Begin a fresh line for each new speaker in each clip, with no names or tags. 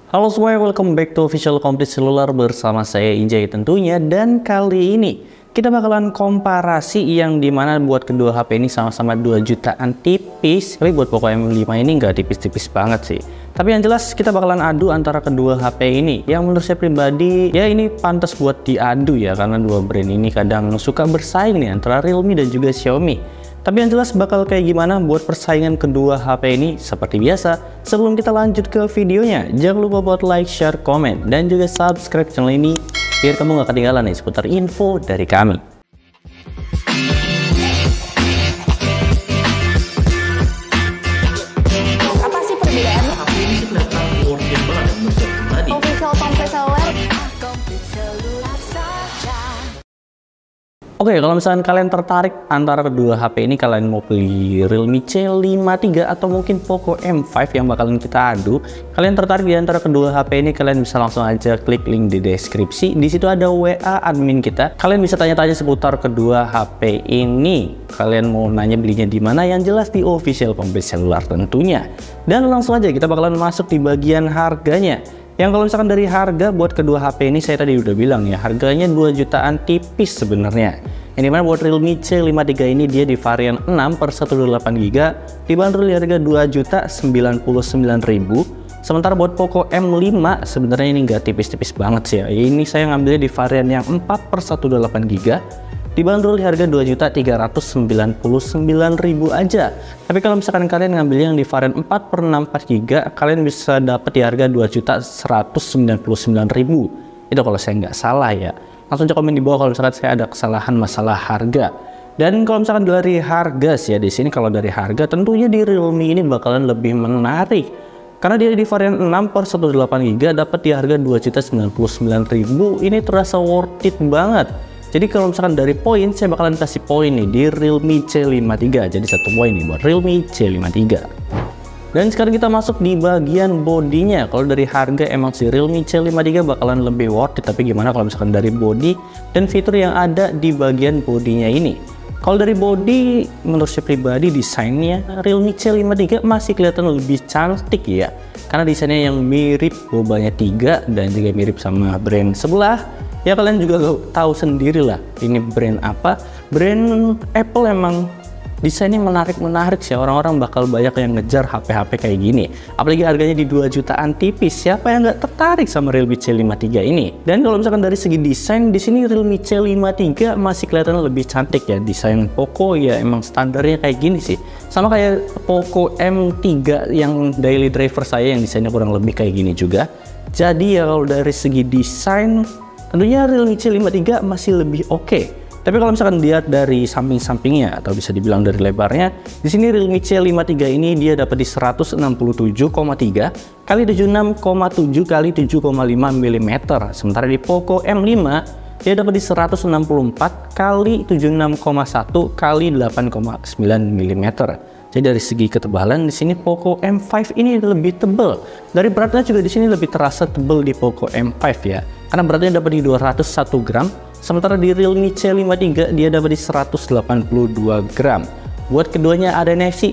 Halo semuanya, welcome back to Official Complete Cellular bersama saya Injay tentunya. Dan kali ini kita bakalan komparasi yang dimana buat kedua HP ini sama-sama 2 jutaan tipis. Tapi buat Poco M5 ini nggak tipis-tipis banget sih. Tapi yang jelas kita bakalan adu antara kedua HP ini. Yang menurut saya pribadi ya ini pantas buat diadu ya, karena dua brand ini kadang suka bersaing nih antara Realme dan juga Xiaomi. Tapi yang jelas bakal kayak gimana buat persaingan kedua HP ini. Seperti biasa, sebelum kita lanjut ke videonya, jangan lupa buat like, share, komen, dan juga subscribe channel ini biar kamu gak ketinggalan nih seputar info dari kami.
Apa sih perbedaannya?
HP ini sih kelihatan worth it banget menurut saya pribadi.
Official Complete Cellular.
Oke, kalau misalkan kalian tertarik antara kedua HP ini, kalian mau beli Realme C53 atau mungkin Poco M5 yang bakalan kita adu, kalian tertarik di antara kedua HP ini, kalian bisa langsung aja klik link di deskripsi. Di situ ada WA admin kita. Kalian bisa tanya-tanya seputar kedua HP ini. Kalian mau nanya belinya di mana? Yang jelas di Official Complete Cellular tentunya. Dan langsung aja kita bakalan masuk di bagian harganya. Yang kalau misalkan dari harga buat kedua HP ini saya tadi udah bilang ya, harganya 2 jutaan tipis sebenarnya. Yang dimana buat Realme C53 ini dia di varian 6 per 128GB dibanderol di harga 2.099.000. Sementara buat Poco M5 sebenarnya ini nggak tipis-tipis banget sih ya. Ini saya ngambilnya di varian yang 4 per 128GB dibanderol di harga 2.399.000 aja. Tapi kalau misalkan kalian ngambil yang di varian 4 per 64GB, kalian bisa dapat di harga 2.199.000. Itu kalau saya nggak salah ya. Langsung cek komen di bawah kalau misalkan saya ada kesalahan masalah harga. Dan kalau misalkan dari harga sih ya, di sini kalau dari harga tentunya di Realme ini bakalan lebih menarik. Karena dia di varian 6 per 128GB dapat di harga 2.099.000. Ini terasa worth it banget. Jadi kalau misalkan dari poin, saya bakalan kasih poin nih di Realme C53. Jadi 1 poin nih buat Realme C53. Dan sekarang kita masuk di bagian bodinya. Kalau dari harga emang si Realme C53 bakalan lebih worth it. Tapi gimana kalau misalkan dari body dan fitur yang ada di bagian bodinya ini? Kalau dari body, menurut saya pribadi desainnya Realme C53 masih kelihatan lebih cantik ya. Karena desainnya yang mirip bobanya 3 dan juga mirip sama brand sebelah. Ya kalian juga tahu sendiri lah ini brand apa. Brand Apple emang desainnya menarik sih. Orang-orang bakal banyak yang ngejar HP-HP kayak gini. Apalagi harganya di 2 jutaan tipis. Siapa yang nggak tertarik sama Realme C53 ini? Dan kalau misalkan dari segi desain, di sini Realme C53 masih kelihatan lebih cantik ya. Desain Poco ya emang standarnya kayak gini sih. Sama kayak Poco M3 yang daily driver saya yang desainnya kurang lebih kayak gini juga. Jadi ya kalau dari segi desain tentunya Realme C53 masih lebih oke. Tapi kalau misalkan dilihat dari samping-sampingnya atau bisa dibilang dari lebarnya, di sini Realme C53 ini dia dapat di 167,3 kali 76,7 kali 7,5 mm. Sementara di Poco M5 dia dapat di 164 kali 76,1 kali 8,9 mm. Jadi dari segi ketebalan di sini Poco M5 ini lebih tebal. Dari beratnya juga di sini lebih terasa tebal di Poco M5 ya. Karena beratnya dapat di 201 gram. Sementara di Realme C53 dia dapat di 182 gram. Buat keduanya ada NFC,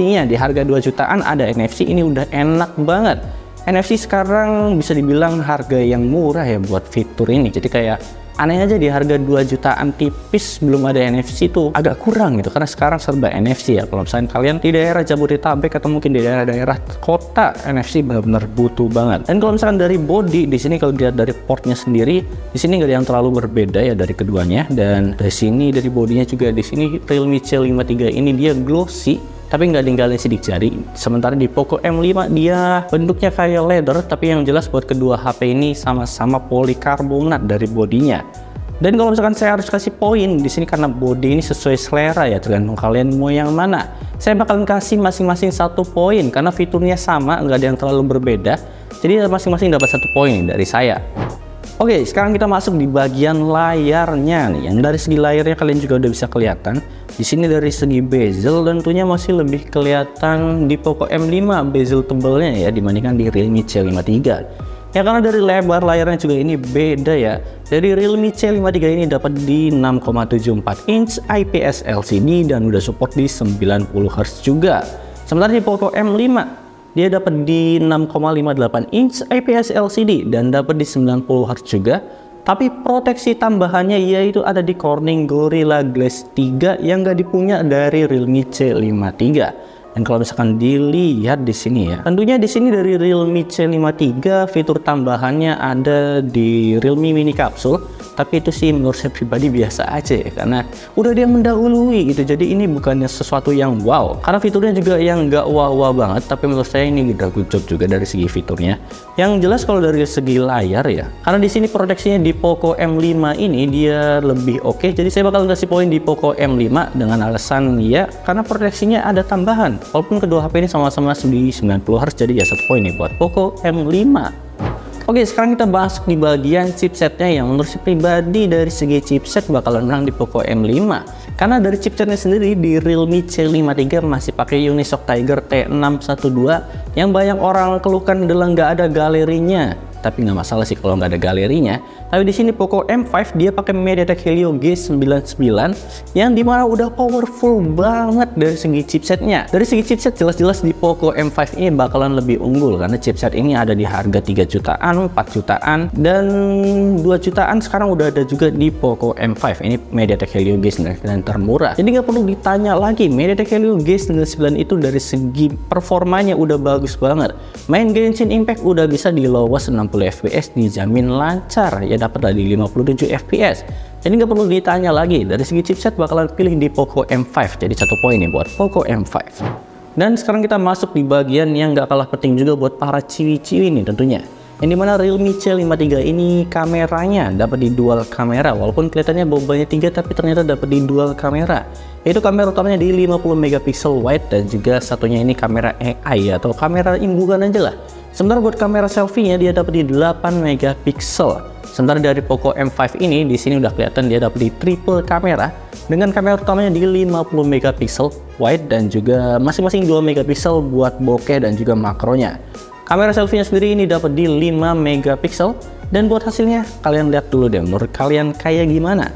nya di harga 2 jutaan ada NFC, ini udah enak banget. NFC sekarang bisa dibilang harga yang murah ya buat fitur ini. Jadi kayak aneh aja di harga 2 jutaan tipis belum ada NFC tuh agak kurang gitu, karena sekarang serba NFC ya. Kalau misalnya kalian di daerah Jabodetabek atau mungkin di daerah-daerah kota, NFC benar-benar butuh banget. Dan kalau misalkan dari body di sini, kalau dilihat dari portnya sendiri, di sini nggak ada yang terlalu berbeda ya dari keduanya. Dan dari sini dari bodinya juga di sini Realme C53 ini dia glossy tapi nggak ninggalin sidik jari. Sementara di Poco M5 dia bentuknya kayak leather, tapi yang jelas buat kedua HP ini sama-sama polikarbonat dari bodinya. Dan kalau misalkan saya harus kasih poin di sini karena body ini sesuai selera ya, tergantung kalian mau yang mana. Saya bakalan kasih masing-masing 1 poin karena fiturnya sama, nggak ada yang terlalu berbeda. Jadi masing-masing dapat 1 poin dari saya. Oke, sekarang kita masuk di bagian layarnya nih. Yang dari segi layarnya kalian juga udah bisa kelihatan. Di sini dari segi bezel tentunya masih lebih kelihatan di Poco M5 bezel tebelnya ya dibandingkan di Realme C53. Ya karena dari lebar layarnya juga ini beda ya. Dari Realme C53 ini dapat di 6,74 inch IPS LCD dan udah support di 90 Hz juga. Sementara di Poco M5 dia dapat di 6,58 inch IPS LCD dan dapat di 90 Hz juga. Tapi proteksi tambahannya yaitu ada di Corning Gorilla Glass 3 yang nggak dipunya dari Realme C53. Dan kalau misalkan dilihat di sini ya, tentunya di sini dari Realme C53 fitur tambahannya ada di Realme Mini Capsule, tapi itu sih menurut saya pribadi biasa aja ya, karena udah dia mendahului gitu. Jadi ini bukannya sesuatu yang wow, karena fiturnya juga yang nggak wow banget, tapi menurut saya ini udah good job juga dari segi fiturnya. Yang jelas kalau dari segi layar ya, karena di sini proteksinya di Poco M5 ini dia lebih oke, jadi saya bakal kasih poin di Poco M5 dengan alasan ya karena proteksinya ada tambahan. Walaupun kedua HP ini sama-sama di 90 Hz, jadi ya 1 poin nih buat Poco M5. Oke, sekarang kita bahas di bagian chipsetnya yang menurut saya pribadi dari segi chipset bakalan menang di Poco M5. Karena dari chipsetnya sendiri di Realme C53 masih pakai Unisoc Tiger T612 yang banyak orang keluhkan adalah nggak ada galerinya. Tapi nggak masalah sih kalau nggak ada galerinya. Tapi di sini Poco M5 dia pakai MediaTek Helio G99 yang dimana udah powerful banget dari segi chipsetnya. Dari segi chipset jelas-jelas di Poco M5 ini bakalan lebih unggul karena chipset ini ada di harga 3 jutaan, 4 jutaan, dan 2 jutaan sekarang udah ada juga di Poco M5. Ini MediaTek Helio G99 termurah. Jadi nggak perlu ditanya lagi, MediaTek Helio G99 itu dari segi performanya udah bagus banget. Main Genshin Impact udah bisa di lowest 60 fps dijamin lancar ya, dapat dari 57 fps. Jadi nggak perlu ditanya lagi, dari segi chipset bakalan pilih di Poco M5, jadi 1 poin nih buat Poco M5. Dan sekarang kita masuk di bagian yang nggak kalah penting juga buat para ciwi-ciwi nih tentunya, yang dimana Realme C53 ini kameranya dapat di dual kamera, walaupun kelihatannya bobanya 3 tapi ternyata dapat di dual kamera, yaitu kamera utamanya di 50 megapiksel wide dan juga satunya ini kamera AI atau kamera imbuhan aja lah. Sementara buat kamera selfie-nya dia dapat di 8 megapiksel. Sementara dari Poco M5 ini di sini udah kelihatan dia dapat di triple kamera dengan kamera utamanya di 50 megapiksel wide dan juga masing-masing 2 megapiksel buat bokeh dan juga makronya. Kamera selfie-nya sendiri ini dapat di 5 megapiksel dan buat hasilnya kalian lihat dulu deh, menurut kalian kayak gimana?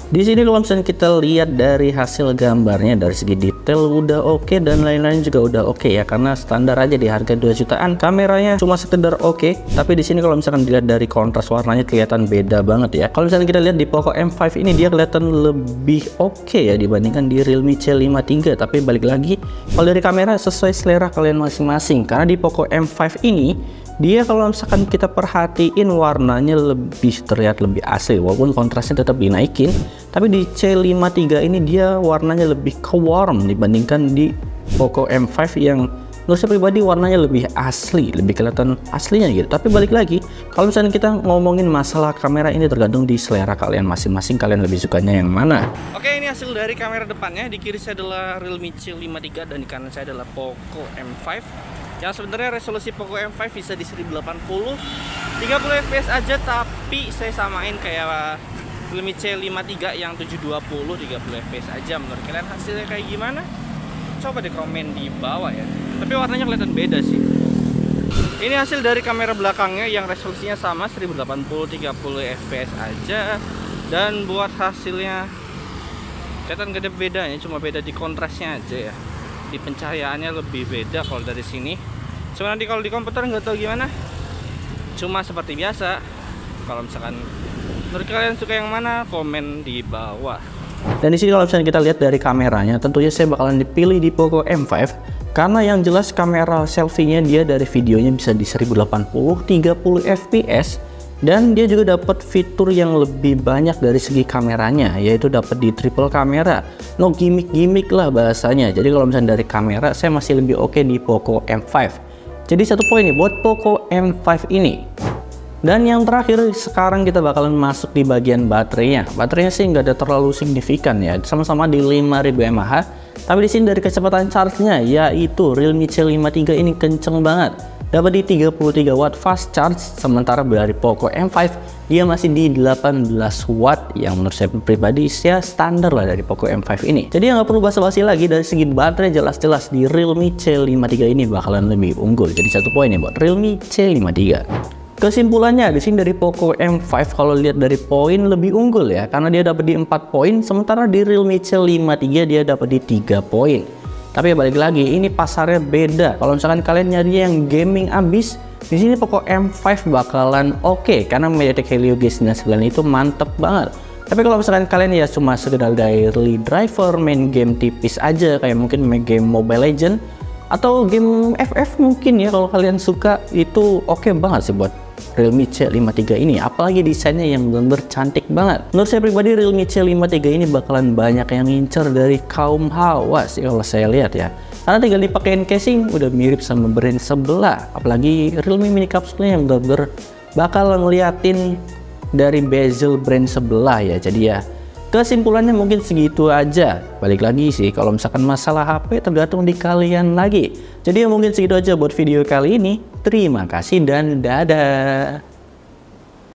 Di sini kalau misalnya kita lihat dari hasil gambarnya dari segi detail udah oke dan lain-lain juga udah oke ya, karena standar aja di harga 2 jutaan kameranya cuma sekedar oke. Tapi di sini kalau misalkan dilihat dari kontras warnanya kelihatan beda banget ya. Kalau misalnya kita lihat di Poco M5 ini dia kelihatan lebih oke ya dibandingkan di Realme C53. Tapi balik lagi, kalau dari kamera sesuai selera kalian masing-masing, karena di Poco M5 ini dia kalau misalkan kita perhatiin warnanya lebih terlihat lebih asli, walaupun kontrasnya tetap dinaikin. Tapi di C53 ini dia warnanya lebih ke warm dibandingkan di Poco M5 yang menurut saya pribadi warnanya lebih asli, lebih kelihatan aslinya gitu. Tapi balik lagi, kalau misalnya kita ngomongin masalah kamera ini tergantung di selera kalian masing-masing, kalian lebih sukanya yang mana. Oke, ini hasil dari kamera depannya. Di kiri saya adalah Realme C53 dan di kanan saya adalah Poco M5. Yang sebenarnya resolusi Poco M5 bisa di 1080 30 fps aja, tapi saya samain kayak Realme C53 yang 720 30 fps aja. Menurut kalian hasilnya kayak gimana? Coba di komen di bawah ya. Tapi warnanya kelihatan beda sih. Ini hasil dari kamera belakangnya yang resolusinya sama 1080 30 fps aja, dan buat hasilnya kelihatan gede bedanya, cuma beda di kontrasnya aja ya. Di pencahayaannya lebih beda kalau dari sini. Cuma nanti kalau di komputer nggak tahu gimana. Cuma seperti biasa. Kalau misalkan menurut kalian suka yang mana, komen di bawah. Dan di sini kalau misalnya kita lihat dari kameranya, tentunya saya bakalan dipilih di Poco M5 karena yang jelas kamera selfie-nya dia dari videonya bisa di 1080 30 fps. Dan dia juga dapat fitur yang lebih banyak dari segi kameranya, yaitu dapat di triple kamera. No gimmick-gimmick lah bahasanya. Jadi kalau misalnya dari kamera saya masih lebih oke di Poco M5. Jadi 1 poin nih buat Poco M5 ini. Dan yang terakhir sekarang kita bakalan masuk di bagian baterainya. Baterainya sih nggak ada terlalu signifikan ya, sama-sama di 5000 mAh. Tapi di sini dari kecepatan charge-nya yaitu Realme C53 ini kenceng banget. Dapat di 33 watt fast charge, sementara dari Poco M5 dia masih di 18 watt yang menurut saya pribadi ya standar lah dari Poco M5 ini. Jadi nggak perlu basa-basi lagi, dari segi baterai jelas-jelas di Realme C53 ini bakalan lebih unggul. Jadi 1 poin ya buat Realme C53. Kesimpulannya di sini dari Poco M5 kalau lihat dari poin lebih unggul ya, karena dia dapat di 4 poin, sementara di Realme C53 dia dapat di 3 poin. Tapi balik lagi, ini pasarnya beda. Kalau misalkan kalian nyari yang gaming abis, di sini Poco M5 bakalan oke, karena MediaTek Helio G99 itu mantep banget. Tapi kalau misalkan kalian ya cuma sekedar daily driver, main game tipis aja, kayak mungkin main game Mobile Legend atau game FF mungkin ya, kalau kalian suka, itu oke banget sih buat Realme C53 ini. Apalagi desainnya yang bener-bener cantik banget. Menurut saya pribadi, Realme C53 ini bakalan banyak yang ngincer dari kaum hawa sih kalau saya lihat ya. Karena tinggal dipakein casing udah mirip sama brand sebelah. Apalagi Realme mini kapsulnya yang bener-bener bakal ngeliatin dari bezel brand sebelah ya. Jadi ya kesimpulannya mungkin segitu aja. Balik lagi sih, kalau misalkan masalah HP tergantung di kalian lagi. Jadi ya mungkin segitu aja buat video kali ini. Terima kasih dan dadah.